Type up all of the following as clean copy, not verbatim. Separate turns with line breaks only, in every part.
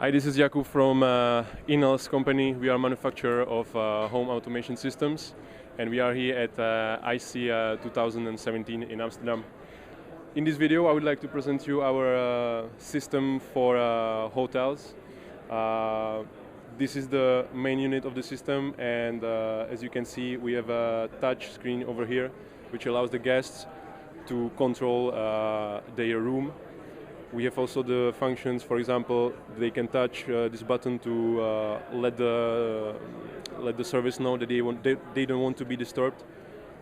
Hi, this is Jakub from iNELS company. We are a manufacturer of home automation systems, and we are here at ISE 2017 in Amsterdam. In this video, I would like to present you our system for hotels. This is the main unit of the system, and as you can see, we have a touch screen over here, which allows the guests to control their room. We have also the functions, for example, they can touch this button to let the service know that they don't want to be disturbed.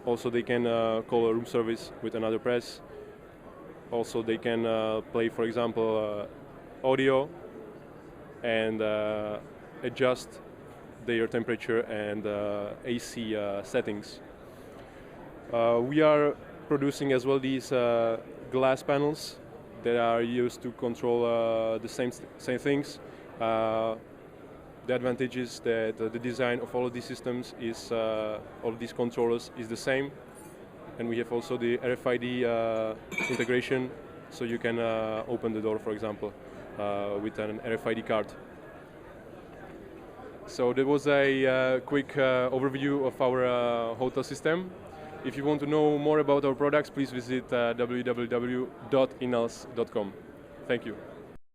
Also, they can call a room service with another press. Also, they can play, for example, audio and adjust their temperature and AC settings. We are producing as well these glass panels that are used to control the same things. The advantage is that the design of all of these systems is, all of these controllers is the same, and we have also the RFID integration, so you can open the door, for example, with an RFID card. So that was a quick overview of our hotel system. If you want to know more about our products, please visit www.inels.com. Thank you.